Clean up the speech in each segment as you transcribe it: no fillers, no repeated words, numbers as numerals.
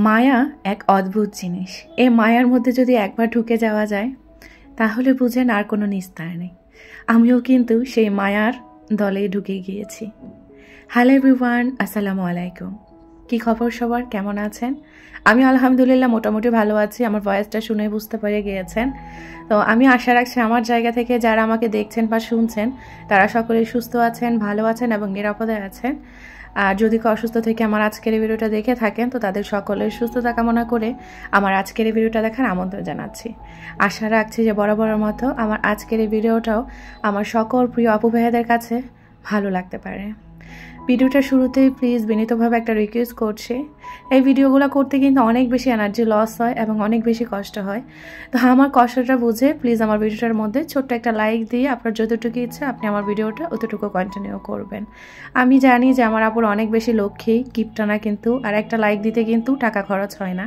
মায়া এক অদ্ভুত জিনিস। এই মায়ার মধ্যে যদি একবার ঢুকে যাওয়া যায় তাহলে বুঝেন আর কোনো নিস্তার নেই। আমিও কিন্তু সেই মায়ার দলে ঢুকে গিয়েছি। হ্যালো এভরিওয়ান, আসসালামু আলাইকুম। কি খবর সবার, কেমন আছেন? আমি আলহামদুলিল্লাহ মোটামুটি ভালো আছি। আমার ভয়েসটা শুনে বুঝতে পেরে গিয়েছেন। তো আমি আশা রাখছি আমার জায়গা থেকে যারা আমাকে দেখছেন বা শুনছেন তারা সকলেই সুস্থ আছেন, ভালো আছেন এবং নিরাপদে আছেন। আর যদি কেউ অসুস্থ থেকে আমার আজকের এই ভিডিওটা দেখে থাকেন তো তাদের সকলের সুস্থতা কামনা করে আমার আজকের এই ভিডিওটা দেখার আমন্ত্রণ জানাচ্ছি। আশা রাখছি যে বরাবরের মতো আমার আজকের এই ভিডিওটাও আমার সকল প্রিয় আপু ভাইয়াদের কাছে ভালো লাগতে পারে। ভিডিওটা শুরুতেই প্লিজ বিনীতভাবে একটা রিকোয়েস্ট করছি, এই ভিডিওগুলো করতে কিন্তু অনেক বেশি এনার্জি লস হয় এবং অনেক বেশি কষ্ট হয়। তো আমার কষ্টটা বুঝে প্লিজ আমার ভিডিওটার মধ্যে ছোট্ট একটা লাইক দিয়ে আপনার যতটুকু ইচ্ছে আপনি আমার ভিডিওটা অতটুকু কন্টিনিউ করবেন। আমি জানি যে আমার আপুর অনেক বেশি লক্ষ্মী কিপটানা, কিন্তু আর একটা লাইক দিতে কিন্তু টাকা খরচ হয় না।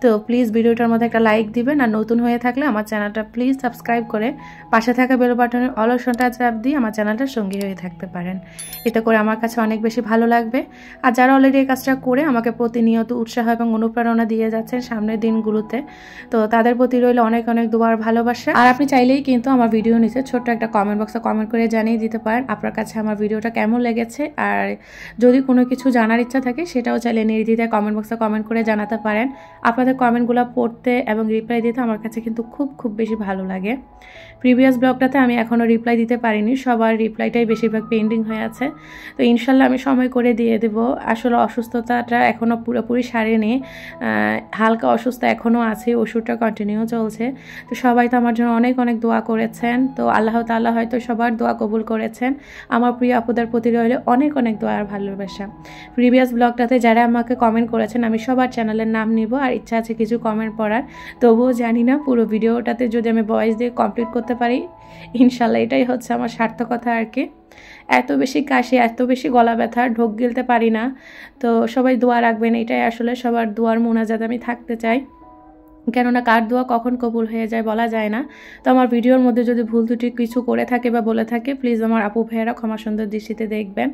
তো প্লিজ ভিডিওটার মধ্যে একটা লাইক দিবেন, আর নতুন হয়ে থাকলে আমার চ্যানেলটা প্লিজ সাবস্ক্রাইব করে পাশে থাকা বেল বাটনের অল অপশনটা চাপ দিয়ে আমার চ্যানেলটার সঙ্গী হয়ে থাকতে পারেন। এতে করে আমার কাছে অনেক বেশি ভালো লাগবে। আর যারা অলরেডি এই কাজটা করে আমাকে প্রতিনিয়ত উৎসাহ এবং অনুপ্রেরণা দিয়ে যাচ্ছেন সামনের দিনগুলোতে, তো তাদের প্রতি রইল অনেক অনেক দোয়ার ভালোবাসা। আর আপনি চাইলেই কিন্তু আমার ভিডিও নিচে ছোট্ট একটা কমেন্ট বক্সে কমেন্ট করে জানিয়ে দিতে পারেন আপনার কাছে আমার ভিডিওটা কেমন লেগেছে। আর যদি কোনো কিছু জানার ইচ্ছা থাকে সেটাও চাইলে নির্দ্বিধায় কমেন্ট বক্সে কমেন্ট করে জানাতে পারেন। আপনাদের কমেন্টগুলো পড়তে এবং রিপ্লাই দিতে আমার কাছে কিন্তু খুব বেশি ভালো লাগে। প্রিভিয়াস ব্লগটাতে আমি এখনও রিপ্লাই দিতে পারিনি, সবার রিপ্লাইটাই বেশিরভাগ পেন্ডিং হয়ে আছে। তো ইনশাল্লাহ আমি সময় করে দিয়ে দেবো। আসলে অসুস্থতাটা এখনও পুরোপুরি সারেনি, হালকা অসুস্থ এখনও আছে, ওষুধটা কন্টিনিউ চলছে। তো সবাই তো আমার জন্য অনেক অনেক দোয়া করেছেন, তো আল্লাহ তাআলা হয়তো সবার দোয়া কবুল করেছেন। আমার প্রিয় আপুদের প্রতি রইল অনেক অনেক দোয়া আর ভালোবাসা। প্রিভিয়াস ব্লগটাতে যারা আমাকে কমেন্ট করেছেন আমি সবার চ্যানেলের নাম নিব, আর ইচ্ছা আছে কিছু কমেন্ট পড়ার। তবুও জানি না পুরো ভিডিওটাতে যদি আমি ভয়েস দিয়ে কমপ্লিট করতে পারি ইনশাল্লাহ এটাই হচ্ছে আমার সার্থকতা আর কি। এত বেশি কাশি, এত বেশি গলা ব্যথা, ঢোক গিলতে পারি না। তো সবাই দোয়া রাখবেন, এটাই আসলে সবার দোয়ার মোনাজাত আমি থাকতে চাই। কেননা কার দোয়া কখন কবুল হয়ে যায় বলা যায় না। তো আমার ভিডিওর মধ্যে যদি ভুল ত্রুটি কিছু করে থাকে বা বলে থাকে প্লিজ আমার আপু ভাইয়েরা ক্ষমা সুন্দর দৃষ্টিতে দেখবেন।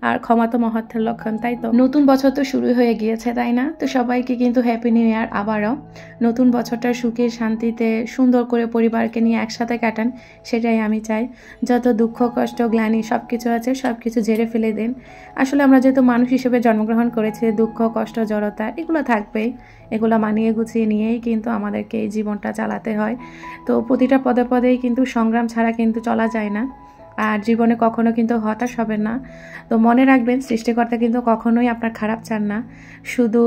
আর ক্ষমা তো মহত্বের লক্ষণ, তাই তো। নতুন বছর তো শুরু হয়ে গিয়েছে, তাই না? তো সবাইকে কিন্তু হ্যাপি নিউ ইয়ার। আবারও নতুন বছরটা সুখে শান্তিতে সুন্দর করে পরিবারকে নিয়ে একসাথে কাটান, সেটাই আমি চাই। যত দুঃখ কষ্ট গ্লানি সব কিছু আছে সব কিছু ঝেড়ে ফেলে দিন। আসলে আমরা যেহেতু মানুষ হিসেবে জন্মগ্রহণ করেছি, দুঃখ কষ্ট জড়তা এগুলো থাকবেই, এগুলো মানিয়ে গুছিয়ে নিয়েই কিন্তু আমাদেরকে এই জীবনটা চালাতে হয়। তো প্রতিটা পদে পদেই কিন্তু সংগ্রাম ছাড়া কিন্তু চলা যায় না। আর জীবনে কখনো কিন্তু হতাশ হবেন না। তো মনে রাখবেন সৃষ্টিকর্তা কিন্তু কখনোই আপনার খারাপ চান না। শুধু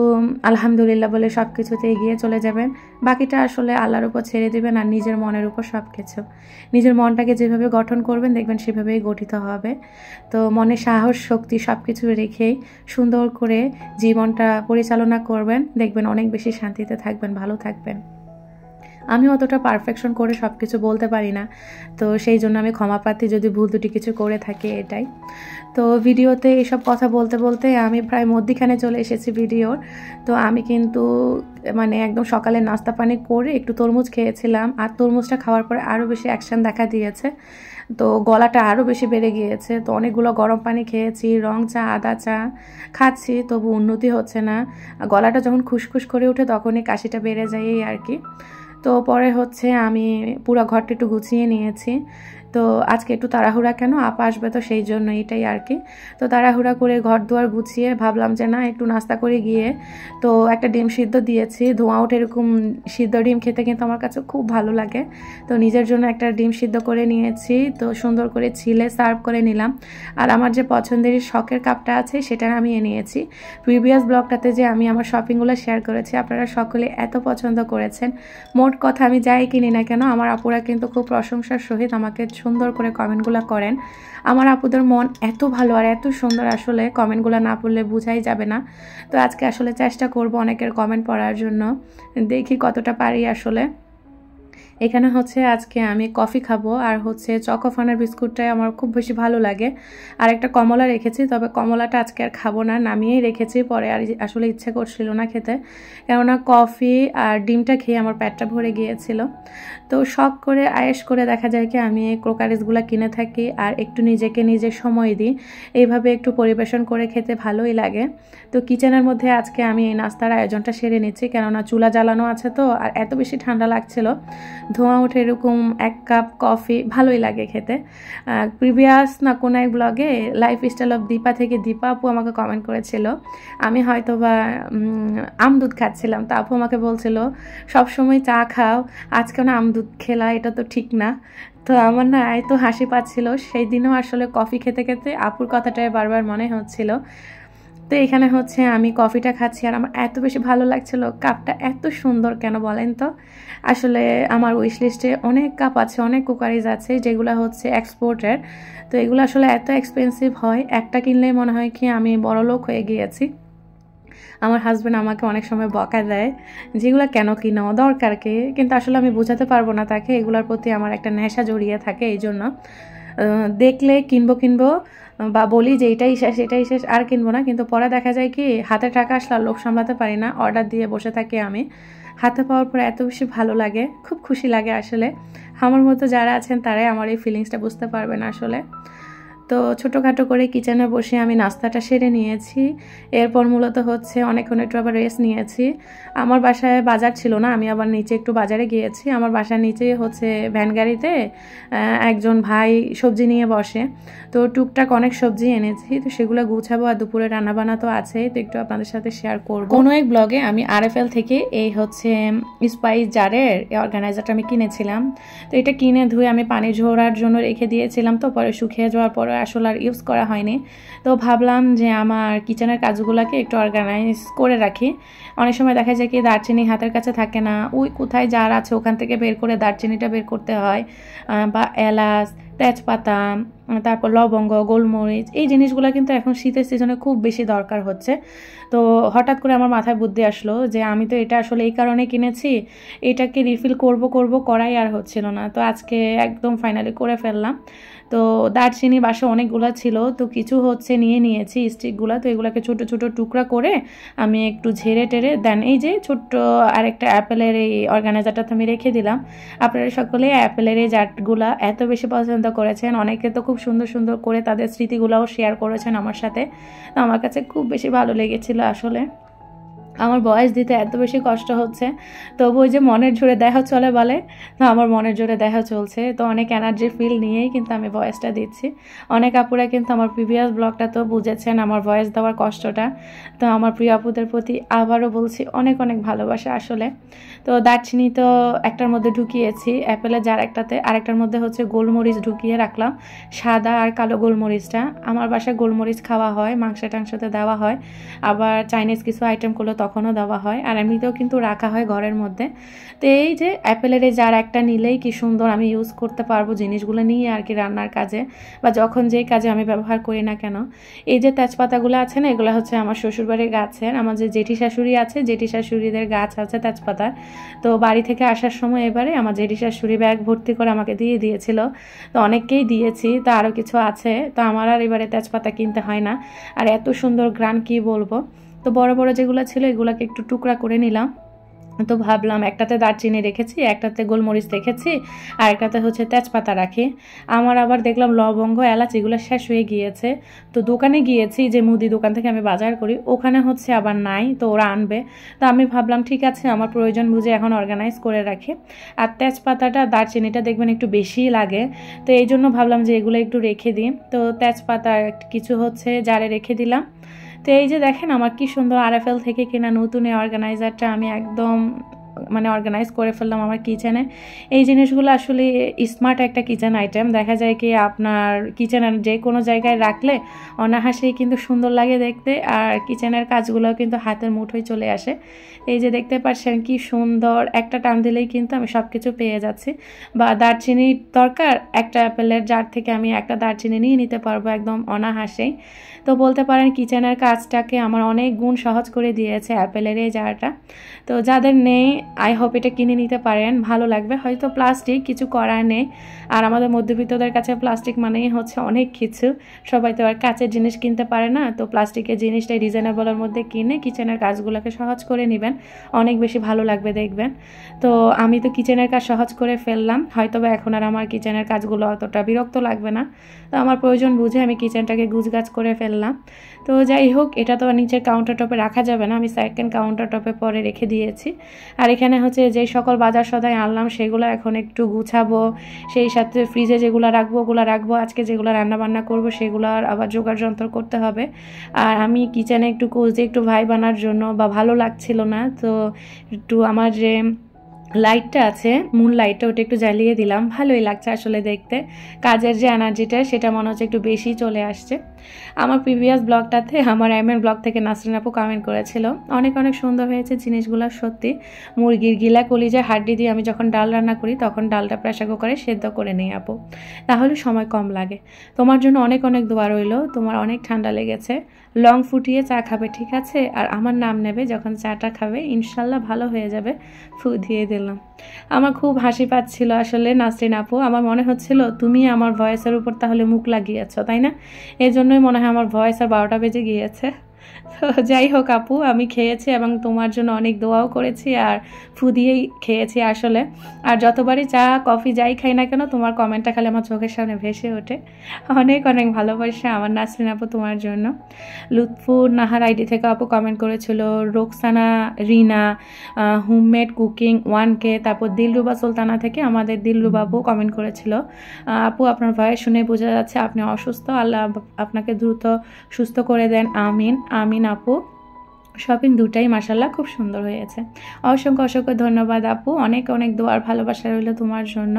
আলহামদুলিল্লাহ বলে সব কিছুতে এগিয়ে চলে যাবেন, বাকিটা আসলে আল্লাহর উপর ছেড়ে দিবেন। আর নিজের মনের উপর সব কিছু, নিজের মনটাকে যেভাবে গঠন করবেন দেখবেন সেভাবেই গঠিত হবে। তো মনে সাহস শক্তি সব কিছু রেখেই সুন্দর করে জীবনটা পরিচালনা করবেন, দেখবেন অনেক বেশি শান্তিতে থাকবেন, ভালো থাকবেন। আমি অতটা পারফেকশন করে সব কিছু বলতে পারি না, তো সেই জন্য আমি ক্ষমা প্রার্থী যদি ভুল দুটি কিছু করে থাকি, এটাই। তো ভিডিওতে এসব কথা বলতে বলতে আমি প্রায় মধ্যিখানে চলে এসেছি ভিডিওর। তো আমি কিন্তু মানে একদম সকালে নাস্তা পানি করে একটু তরমুজ খেয়েছিলাম, আর তরমুজটা খাওয়ার পরে আরও বেশি অ্যাকশন দেখা দিয়েছে, তো গলাটা আরও বেশি বেড়ে গিয়েছে। তো অনেকগুলো গরম পানি খেয়েছি, রং চা আদা চা খাচ্ছি, তবু উন্নতি হচ্ছে না। গলাটা যখন খুসখুস করে ওঠে তখনই কাশিটা বেড়ে যায় এই আর কি। তো পরে হচ্ছে আমি পুরো ঘরটা একটু গুছিয়ে নিয়েছি। তো আজকে একটু তাড়াহুড়া, কেন আপা আসবে তো সেই জন্য, এটাই আর কি। তো তাড়াহুড়া করে ঘর দুয়ার গুছিয়ে ভাবলাম যে না একটু নাস্তা করে গিয়ে, তো একটা ডিম সিদ্ধ দিয়েছি, ধোঁয়া ওঠে এরকম সিদ্ধ ডিম খেতে কিন্তু আমার কাছে খুব ভালো লাগে। তো নিজের জন্য একটা ডিম সিদ্ধ করে নিয়েছি, তো সুন্দর করে ছিলে সার্ভ করে নিলাম। আর আমার যে পছন্দের শখের কাপটা আছে সেটা আমি নিয়েছি। প্রিভিয়াস ব্লগটাতে যে আমি আমার শপিংগুলো শেয়ার করেছি আপনারা সকলে এত পছন্দ করেছেন। মোট কথা আমি যাই কিনি না কেন আমার আপুরা কিন্তু খুব প্রশংসার সহিত আমাকে সুন্দর করে কমেন্টগুলো করেন। আমার আপুদের মন এত ভালো আর এত সুন্দর, আসলে কমেন্টগুলো না পড়লে বোঝাই যাবে না। তো আজকে আসলে চেষ্টা করব অনেকের কমেন্ট পড়ার জন্য, দেখি কতটা পারি। আসলে এখানে হচ্ছে আজকে আমি কফি খাবো আর হচ্ছে চকোফানের বিস্কুটটাই আমার খুব বেশি ভালো লাগে। আর একটা কমলা রেখেছি, তবে কমলাটা আজকে আর খাবো না, নামিয়েই রেখেছি, পরে আর আসলে ইচ্ছে করছিল না খেতে, কেননা কফি আর ডিমটা খেয়ে আমার পেটটা ভরে গিয়েছিল। তো শখ করে আয়েশ করে দেখা যায় কি আমি এই ক্রোকারিসগুলো কিনে থাকি আর একটু নিজেকে নিজে সময় দিই, এইভাবে একটু পরিবেশন করে খেতে ভালোই লাগে। তো কিচেনের মধ্যে আজকে আমি এই নাস্তার আয়োজনটা সেরে নিচ্ছি, কেননা চুলা জ্বালানো আছে তো, আর এত বেশি ঠান্ডা লাগছিল, ধোঁয়া উঠে এরকম 1 কাপ কফি ভালোই লাগে খেতে। প্রিভিয়াস না কোনো এক ব্লগে লাইফস্টাইল অফ দীপা থেকে দীপা আপু আমাকে কমেন্ট করেছিল আমি হয়তো বা আমদুধ খাচ্ছিলাম, তো আপু আমাকে বলছিল সবসময় চা খাও, আজকে না আমদুধ খেলা, এটা তো ঠিক না। তো আমার না এত হাসি পাচ্ছিল, সেই দিনও আসলে কফি খেতে খেতে আপুর কথাটাই বারবার মনে হচ্ছিল। তো এখানে হচ্ছে আমি কফিটা খাচ্ছি আর আমার এত বেশি ভালো লাগছিল, কাপটা এত সুন্দর কেন বলেন তো। আসলে আমার উইশ লিস্টে অনেক কাপ আছে, অনেক কুকারিজ আছে যেগুলো হচ্ছে এক্সপোর্টের, তো এগুলো আসলে এত এক্সপেন্সিভ হয়, একটা কিনলেই মনে হয় কি আমি বড়লোক হয়ে গিয়েছি। আমার হাজব্যান্ড আমাকে অনেক সময় বকা দেয় যেগুলো কেন কিনো, দরকার কি, কিন্তু আসলে আমি বোঝাতে পারবো না তাকে, এগুলোর প্রতি আমার একটা নেশা জড়িয়ে থাকে, এই জন্য দেখলে কিনবো বা বলি যে এটাই শেষ আর কিনবো না, কিন্তু পরে দেখা যায় কি হাতে টাকা আসলে লোক সামলাতে পারি না, অর্ডার দিয়ে বসে থাকি আমি। হাতে পাওয়ার পর এত বেশি ভালো লাগে, খুব খুশি লাগে আসলে। আমার মতো যারা আছেন তারাই আমার এই ফিলিংসটা বুঝতে পারবেন আসলে। তো ছোটোখাটো করে কিচেনে বসে আমি নাস্তাটা সেরে নিয়েছি, এরপর মূলত হচ্ছে অনেকক্ষণ একটু আবার রেস্ট নিয়েছি। আমার বাসায় বাজার ছিল না, আমি আবার নিচে একটু বাজারে গিয়েছি। আমার বাসার নিচে হচ্ছে ভ্যান গাড়িতে একজন ভাই সবজি নিয়ে বসে, তো টুকটাক অনেক সবজি এনেছি, তো সেগুলো গুছাবো আর দুপুরে রান্নাবান্না তো আছেই, তো একটু আপনাদের সাথে শেয়ার করবো। কোনো এক ব্লগে আমি RFL থেকে এই হচ্ছে স্পাইস জারের অর্গানাইজারটা আমি কিনেছিলাম, তো এটা কিনে ধুয়ে আমি পানি ঝরার জন্য রেখে দিয়েছিলাম, তো পরে শুকিয়ে যাওয়ার পরে আসলে আর ইউজ করা হয়নি। তো ভাবলাম যে আমার কিচেনের কাজগুলোকে একটু অর্গানাইজ করে রাখি। অনেক সময় দেখা যায় কি দারচিনি হাতের কাছে থাকে না, ওই কোথায় জার আছে ওখান থেকে বের করে দারচিনিটা বের করতে হয়, বা এলাচ, তেজপাতা, তারপর লবঙ্গ, গোলমরিচ, এই জিনিসগুলো কিন্তু এখন শীতের সিজনে খুব বেশি দরকার হচ্ছে। তো হঠাৎ করে আমার মাথায় বুদ্ধি আসলো যে আমি তো এটা আসলে এই কারণে কিনেছি, এটাকে রিফিল করব করাই আর হচ্ছিল না, তো আজকে একদম ফাইনালি করে ফেললাম। তো দারচিনি বাসা অনেকগুলো ছিল, তো কিছু হচ্ছে নিয়েছি স্টিকগুলো, তো এগুলোকে ছোট ছোট টুকরা করে আমি একটু ঝেড়ে টেরে দেন এই যে ছোট্ট আরেকটা অ্যাপেলের এই অর্গানাইজারটা তো আমি রেখে দিলাম। আপনারা সকলে অ্যাপেলের এই জারগুলা এত বেশি পছন্দ করেছেন, অনেকে তো খুব সুন্দর সুন্দর করে তাদের স্মৃতিগুলোও শেয়ার করেছেন আমার সাথে, তো আমার কাছে খুব বেশি ভালো লেগেছিল আসলে। আমার ভয়েস দিতে এত বেশি কষ্ট হচ্ছে, তবু ওই যে মনের জোরে দেখা চলে বলে, তো আমার মনের জোরে দেখা চলছে, তো অনেক এনার্জি ফিল নিয়েই কিন্তু আমি ভয়েসটা দিচ্ছি। অনেক আপুরা কিন্তু আমার প্রিভিয়াস ব্লগটা তো বুঝেছেন আমার ভয়েস দেওয়ার কষ্টটা, তো আমার প্রিয় আপুদের প্রতি আবারও বলছি অনেক অনেক ভালোবাসা আসলে। তো দারচিনি তো একটার মধ্যে ঢুকিয়েছি অ্যাপেলের জার একটাতে, আরেকটার মধ্যে হচ্ছে গোলমরিচ ঢুকিয়ে রাখলাম, সাদা আর কালো গোলমরিচটা। আমার বাসায় গোলমরিচ খাওয়া হয়, মাংস টাংসতে দেওয়া হয়, আবার চাইনিজ কিছু আইটেম করলে তখনও দেওয়া হয়, আর এমনিতেও কিন্তু রাখা হয় ঘরের মধ্যে। তো এই যে অ্যাপেলের এই জার একটা নিলেই কি সুন্দর আমি ইউজ করতে পারবো জিনিসগুলো নিয়ে আর কি, রান্নার কাজে বা যখন যেই কাজে আমি ব্যবহার করি না কেন। এই যে তেজপাতাগুলো আছে না, এগুলো হচ্ছে আমার শ্বশুরবাড়ির গাছের, আমার যে জেঠি শাশুড়ি আছে, জেঠি শাশুড়িদের গাছ আছে তেজপাতার। তো বাড়ি থেকে আসার সময় এবারে আমার জেঠি শাশুড়ি ব্যাগ ভর্তি করে আমাকে দিয়ে দিয়েছিল, তো অনেককেই দিয়েছি, তো আরও কিছু আছে, তো আমার আর এবারে তেজপাতা কিনতে হয় না। আর এত সুন্দর গ্রান কি বলবো। তো বড় বড় যেগুলো ছিল এগুলোকে একটু টুকরা করে নিলাম, তো ভাবলাম একটাতে দারচিনি রেখেছি, একটাতে গোলমরিচ রেখেছি, আর একটাতে হচ্ছে তেজপাতা রাখি। আমার আবার দেখলাম লবঙ্গ, এলাচ এগুলো শেষ হয়ে গিয়েছে, তো দোকানে গিয়েছি, যে মুদি দোকান থেকে আমি বাজার করি ওখানে হচ্ছে আবার নাই, তো ওরা আনবে, তো আমি ভাবলাম ঠিক আছে আমার প্রয়োজন বুঝে এখন অর্গানাইজ করে রাখি। আর তেজপাতাটা দারচিনিটা দেখবেন একটু বেশিই লাগে, তো এই জন্য ভাবলাম যে এগুলো একটু রেখে দিই, তো তেজপাতা কিছু হচ্ছে জারে রেখে দিলাম। তো এই যে দেখেন আমার কি সুন্দর RFL থেকে কেনা নতুন এই অর্গানাইজারটা আমি একদম মানে অর্গানাইজ করে ফেললাম আমার কিচেনে। এই জিনিসগুলো আসলে স্মার্ট একটা কিচেন আইটেম, দেখা যায় কি আপনার কিচেনের যে কোনো জায়গায় রাখলে অনায়াসেই কিন্তু সুন্দর লাগে দেখতে, আর কিচেনের কাজগুলোও কিন্তু হাতের মুঠোয় চলে আসে। এই যে দেখতে পাচ্ছেন কি সুন্দর, একটা টান দিলেই কিন্তু আমি সব কিছু পেয়ে যাচ্ছি। বা দারচিনির দরকার, একটা অ্যাপেলের জার থেকে আমি একটা দারচিনি নিয়ে নিতে পারবো একদম অনায়াসেই। তো বলতে পারেন কিচেনের কাজটাকে আমার অনেক গুণ সহজ করে দিয়েছে অ্যাপেলের এই জারটা। তো যাদের নেই আই হোপ এটা কিনে নিতে পারেন, ভালো লাগবে। হয়তো প্লাস্টিক, কিছু করার নেই। আর আমাদের মধ্যবিত্তদের কাছে প্লাস্টিক মানেই হচ্ছে অনেক কিছু, সবাই তো আর কাচের জিনিস কিনতে পারে না। তো প্লাস্টিকের জিনিসটাই রিজনেবলের মধ্যে কিনে কিচেনের কাজগুলোকে সহজ করে নেবেন, অনেক বেশি ভালো লাগবে দেখবেন। তো আমি তো কিচেনের কাজ সহজ করে ফেললাম, হয়তো বা এখন আর আমার কিচেনের কাজগুলো অতটা বিরক্ত লাগবে না। তো আমার প্রয়োজন বুঝে আমি কিচেনটাকে গুছগাছ করে ফেললাম। তো যাই হোক, এটা তো নিচের কাউন্টার টপে রাখা যাবে না, আমি সেকেন্ড কাউন্টার টপে পরে রেখে দিয়েছি। আর এখানে হচ্ছে যে সকল বাজার সদাই আনলাম সেগুলো এখন একটু গুছাবো, সেই সাথে ফ্রিজে যেগুলো রাখবো ওগুলো রাখবো, আজকে যেগুলো রান্না বান্না করবো সেগুলোর আবার জোগাড় যন্ত্র করতে হবে। আর আমি কিচেনে একটু খুঁজছি একটু ভাই বানার জন্য, বা ভালো লাগছিল না, তো একটু আমার যে লাইটটা আছে মুন লাইটটা ওটা একটু জ্বালিয়ে দিলাম, ভালোই লাগছে আসলে দেখতে। কাজের যে এনার্জিটা সেটা মনে হচ্ছে একটু বেশি চলে আসছে। আমার প্রিভিয়াস ব্লগটাতে আমার এমএন ব্লগ থেকে নাসরিন আপু কমেন্ট করেছিল, অনেক অনেক সুন্দর হয়েছে জিনিসগুলো সত্যি। মুরগির গিলা কলিজা হাড্ডি দিয়ে আমি যখন ডাল রান্না করি তখন ডালটা প্রেসার কুকারে সেদ্ধ করে নিই আপু, তাহলে সময় কম লাগে। তোমার জন্য অনেক অনেক দোয়া রইল, তোমার অনেক ঠান্ডা লেগেছে, লং ফুটিয়ে চা খাবে ঠিক আছে, আর আমার নাম নেবে যখন চাটা খাবে, ইনশাল্লাহ ভালো হয়ে যাবে। ফু দিয়ে দিলাম। আমার খুব হাসি পাচ্ছিল আসলে নাসরিন আপু, আমার মনে হচ্ছিল তুমি আমার ভয়েসের উপর তাহলে মুখ লাগিয়েছ, তাই না? এই জন্যই মনে হয় আমার ভয়েস আর 12টা বেজে গিয়েছে। তো যাই হোক আপু, আমি খেয়েছি এবং তোমার জন্য অনেক দোয়াও করেছি আর ফু দিয়েই খেয়েছি আসলে। আর যতবারই চা কফি যাই খাই না কেন তোমার কমেন্টটা খালি আমার চোখের সামনে ভেসে ওঠে। অনেক অনেক ভালোবাসা আমার নাসরিন আপু তোমার জন্য। লুৎফুর নাহার আইডি থেকে আপু কমেন্ট করেছিল, রোকসানা রিনা হোমমেড কুকিং 1K, তারপর দিলরুবা সুলতানা থেকে আমাদের দিলরুবা আপু কমেন্ট করেছিল, আপু আপনার ভয়েস শুনে বোঝা যাচ্ছে আপনি অসুস্থ, আল্লাহ আপনাকে দ্রুত সুস্থ করে দেন, আমিন। আমিন আপু। শপিং দুটাই মাশাল্লাহ খুব সুন্দর হয়েছে। অসংখ্য অসংখ্য ধন্যবাদ আপু, অনেক অনেক দোয়ার ভালোবাসা রইল তোমার জন্য।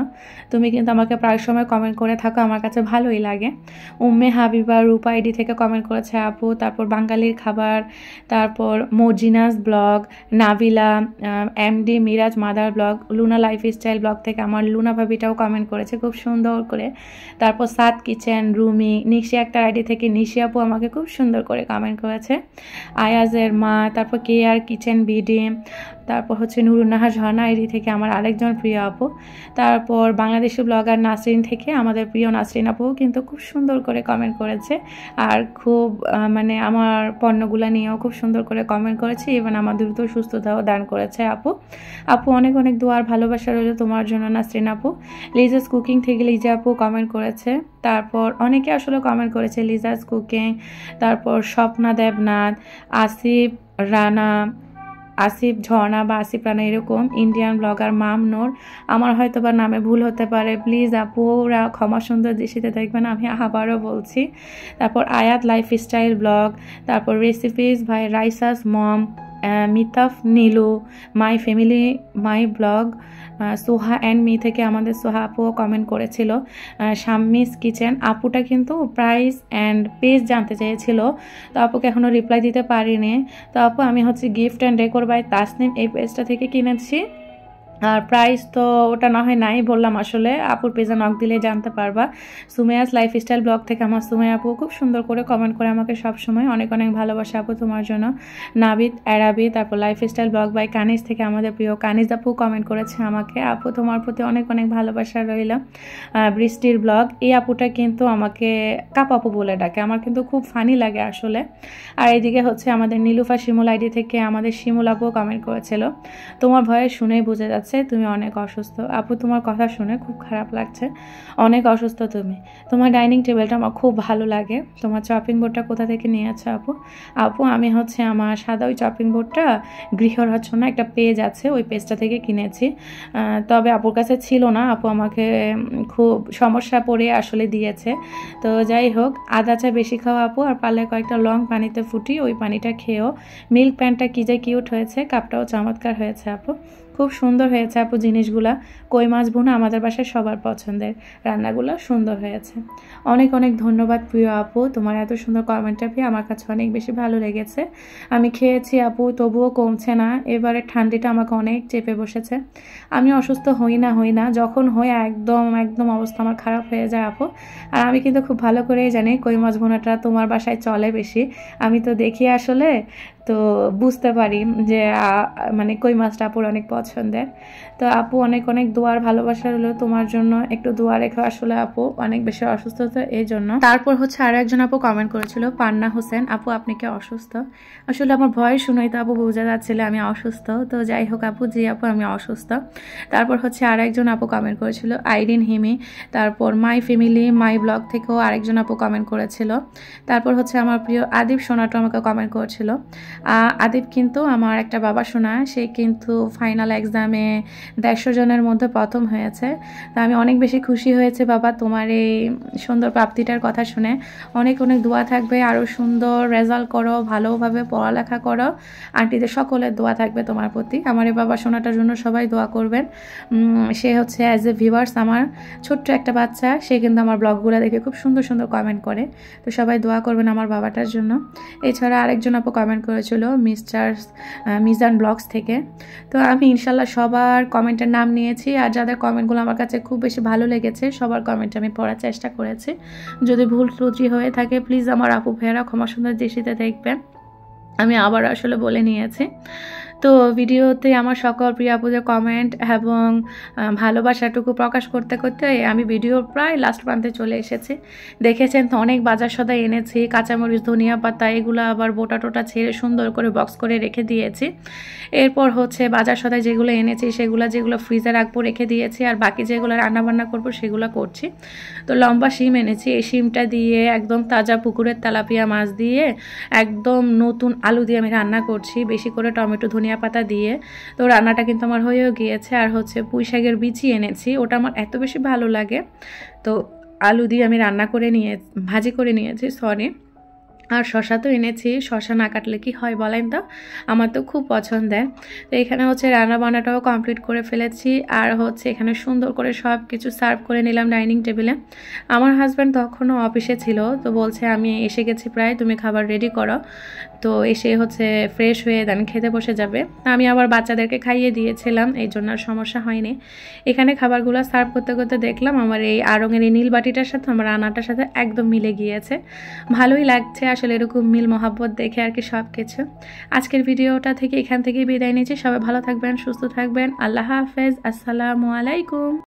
তুমি কিন্তু আমাকে প্রায় সময় কমেন্ট করে থাকো, আমার কাছে ভালোই লাগে। উম্মে হাবিবা রূপা আইডি থেকে কমেন্ট করেছে আপু, তারপর বাঙালির খাবার, তারপর Marjina's blog, Nabila, MD Miraj mother blog, Luna lifestyle blog থেকে আমার লুনা ভাবিটাও কমেন্ট করেছে খুব সুন্দর করে। তারপর সাত কিচেন রুমি, নিশি একটা আইডি থেকে নিশি আপু আমাকে খুব সুন্দর করে কমেন্ট করেছে। আয়াজের মা, তারপর কে আর কিচেন বিডি, তারপর হচ্ছে নুরুন্নাহার ঝর্ণা আইডি থেকে আমার আরেকজন প্রিয় আপু, তারপর বাংলাদেশি ব্লগার নাসরিন থেকে আমাদের প্রিয় নাসরিন আপু কিন্তু খুব সুন্দর করে কমেন্ট করেছে। আর খুব মানে আমার পণ্যগুলো নিয়েও খুব সুন্দর করে কমেন্ট করেছে, ইভেন আমার দ্রুত সুস্থতাও দান করেছে আপু। আপু অনেক অনেক দোয়ার ভালোবাসা রইল তোমার জন্য নাসরিন আপু। লিজাস কুকিং থেকে লিজা আপু কমেন্ট করেছে, তারপর অনেকে আসলে কমেন্ট করেছে, লিজাস কুকিং, তারপর স্বপ্না দেবনাথ, আসিফ রানা, আসিফ ঝর্ণা বা আসিফ রানা এরকম, ইন্ডিয়ান ব্লগার মাম নূর, আমার হয়তো বা নামে ভুল হতে পারে, প্লিজ আপুরা ক্ষমা সুন্দর দৃষ্টিতে দেখবেন, আমি আবারও বলছি। তারপর আয়াত লাইফস্টাইল ব্লগ, তারপর রেসিপিস ভাই রাইসাস মম, মিতাফ Nilu, my family my blog, Soha and me থেকে আমাদের সোহা আপুও কমেন্ট করেছিল। শাম্মিস কিচেন আপুটা কিন্তু প্রাইস অ্যান্ড পেজ জানতে চেয়েছিল, তো আপুকে এখনও রিপ্লাই দিতে পারিনি। তো আপু আমি হচ্ছে gift and decor by Tasnim এই পেজটা থেকে কিনেছি, আর প্রাইস তো ওটা না হয় নাই বললাম, আসলে আপুর পেজে নক দিলে জানতে পারবা। সুমেয়াস লাইফস্টাইল ব্লগ থেকে আমার সুমেয়া আপু খুব সুন্দর করে কমেন্ট করে আমাকে সবসময়, অনেক অনেক ভালোবাসা আপু তোমার জন্য। নাবিদ অ্যারাবি, তারপর লাইফস্টাইল ব্লগ বাই কানিজ থেকে আমাদের প্রিয় কানিজ আপু কমেন্ট করেছে আমাকে, আপু তোমার প্রতি অনেক অনেক ভালোবাসা রইল। বৃষ্টির ব্লগ, এই আপুটা কিন্তু আমাকে কাপ আপু বলে ডাকে, আমার কিন্তু খুব ফানি লাগে আসলে। আর এইদিকে হচ্ছে আমাদের নীলুফা শিমুল আইডি থেকে আমাদের শিমুল আপু কমেন্ট করেছিল, তোমার ভয়েস শুনেই বোঝা যাচ্ছে তুমি অনেক অসুস্থ আপু, তোমার কথা শুনে খুব খারাপ লাগছে, অনেক অসুস্থ তুমি। তোমার ডাইনিং টেবিলটা আমার খুব ভালো লাগে, তোমার চপিং বোর্ডটা কোথা থেকে নিয়েছো আপু? আপু আমি হচ্ছে আমার সাদা ওই চপিং বোর্ডটা গৃহরচনা একটা পেজ আছে, ওই পেজটা থেকে কিনেছি, তবে আপুর কাছে ছিল না, আপু আমাকে খুব সমস্যা পড়ে আসলে দিয়েছে। তো যাই হোক, আদা চা বেশি খাওয়া আপু, আর পারলে কয়েকটা লং পানিতে ফুটি ওই পানিটা খেয়েও। মিল্ক প্যান্টটা কি যে কিউট হয়েছে, কাপটাও চমৎকার হয়েছে আপু, খুব সুন্দর হয়েছে আপু জিনিসগুলা। কই মাছ ভুনা আমাদের বাসায় সবার পছন্দের, রান্নাগুলো সুন্দর হয়েছে। অনেক অনেক ধন্যবাদ প্রিয় আপু, তোমার এত সুন্দর কমেন্টটা পেয়ে আমার কাছে অনেক বেশি ভালো লেগেছে। আমি খেয়েছি আপু তবুও কমছে না, এবারে ঠান্ডিটা আমাকে অনেক চেপে বসেছে। আমি অসুস্থ হই না, যখন হই একদম একদম অবস্থা আমার খারাপ হয়ে যায় আপু। আর আমি কিন্তু খুব ভালো করেই জানি কই মাছ ভুনাটা তোমার বাসায় চলে বেশি, আমি তো দেখি আসলে। তো বুঝতে পারি যে মানে কই মাছটা আপুর অনেক পছন্দের। তো আপু অনেক অনেক দোয়ার ভালোবাসা হলো তোমার জন্য, একটু দোয়া রেখো। আসলে আপু অনেক বেশি অসুস্থ, তো এই জন্য। তারপর হচ্ছে আরো একজন আপু কমেন্ট করেছিল, পান্না হোসেন আপু আপনি কি অসুস্থ? আসলে আমার ভয়েস শুনেই তো আপু বোঝা যাচ্ছিল আমি অসুস্থ। তো যাই হোক আপু, জি আপু আমি অসুস্থ। তারপর হচ্ছে আর একজন আপু কমেন্ট করেছিল, আইরিন হিমি। তারপর মাই ফ্যামিলি মাই ব্লগ থেকেও আরেকজন আপু কমেন্ট করেছিল। তারপর হচ্ছে আমার প্রিয় আদিব সোনাটো আমাকে কমেন্ট করেছিল। আদিব কিন্তু আমার একটা বাবা সোনা, সে কিন্তু ফাইনাল এক্সামে 150 জনের মধ্যে প্রথম হয়েছে। তা আমি অনেক বেশি খুশি হয়েছে বাবা তোমার এই সুন্দর প্রাপ্তিটার কথা শুনে। অনেক অনেক দোয়া থাকবে, আরও সুন্দর রেজাল্ট করো, ভালোভাবে পড়ালেখা করো। আন্টিদের সকলের দোয়া থাকবে তোমার প্রতি। আমার এই বাবা সোনাটার জন্য সবাই দোয়া করবেন। সে হচ্ছে অ্যাজ এ ভিউয়ার্স আমার ছোট্ট একটা বাচ্চা, সে কিন্তু আমার ব্লগগুলো দেখে খুব সুন্দর সুন্দর কমেন্ট করে। তো সবাই দোয়া করবেন আমার বাবাটার জন্য। এছাড়া আরেকজন আপু কমেন্ট করেছিল মিজান ব্লগস থেকে। তো আমি ইনশাল্লাহ সবার কমেন্টের নাম নিয়েছি, আর যাদের কমেন্টগুলো আমার কাছে খুব বেশি ভালো লেগেছে সবার কমেন্ট আমি পড়ার চেষ্টা করেছি। যদি ভুল ত্রুটি হয়ে থাকে প্লিজ আমার আপু ভাইয়েরা ক্ষমা সুন্দর দৃষ্টিতে দেখবেন। আমি আবার আসলে বলে নিয়েছি। তো ভিডিওতে আমার সকল প্রিয় আপুদের কমেন্ট এবং ভালোবাসাটুকু প্রকাশ করতে করতে আমি ভিডিওর প্রায় লাস্ট প্রান্তে চলে এসেছি। দেখেছেন তো অনেক বাজার সদাই এনেছি, কাঁচামরিচ ধনিয়া পাতা এগুলো আবার বোটা টোটা ছেড়ে সুন্দর করে বক্স করে রেখে দিয়েছি। এরপর হচ্ছে বাজার সদাই যেগুলো এনেছি যেগুলো ফ্রিজে রাখবো রেখে দিয়েছি, আর বাকি যেগুলো রান্নাবান্না করবো সেগুলো করছি। তো লম্বা শিম এনেছি, এই শিমটা দিয়ে একদম তাজা পুকুরের তেলাপিয়া মাছ দিয়ে একদম নতুন আলু দিয়ে আমি রান্না করছি, বেশি করে টমেটো ধনিয়া পাতা দিয়ে। তো রান্নাটা কিন্তু আমার হয়েও গিয়েছে। আর হচ্ছে পুঁই শাকের বিচি এনেছি, ওটা আমার এত বেশি ভালো লাগে, তো আলু দিয়ে আমি ভাজি করে নিয়েছি সরি। আর শশা তো এনেছি, শশা না কাটলে কি হয় বলেন তো, আমার তো খুব পছন্দের। তো এখানে হচ্ছে রান্না বান্নাটাও কমপ্লিট করে ফেলেছি, আর হচ্ছে এখানে সুন্দর করে সব কিছু সার্ভ করে নিলাম ডাইনিং টেবিলে। আমার হাজব্যান্ড তখনও অফিসে ছিল, তো বলছে আমি এসে গেছি প্রায়, তুমি খাবার রেডি করো। তো এসে হচ্ছে ফ্রেশ হয়ে দেন খেতে বসে যাবে। আমি আবার বাচ্চাদেরকে খাইয়ে দিয়েছিলাম, এই জন্য আর সমস্যা হয়নি। এখানে খাবারগুলো সার্ভ করতে করতে দেখলাম আমার এই আড়ঙের এই নীল বাটিটার সাথে আমার রান্নাটার সাথে একদম মিলে গিয়েছে। ভালোই লাগছে আসলে এরকম মিল মহাব্বত দেখে আর কি সব কিছু। আজকের ভিডিওটা থেকে এখান থেকেই বিদায় নিচ্ছি। সবাই ভালো থাকবেন, সুস্থ থাকবেন। আল্লাহ হাফেজ, আসসালামু আলাইকুম।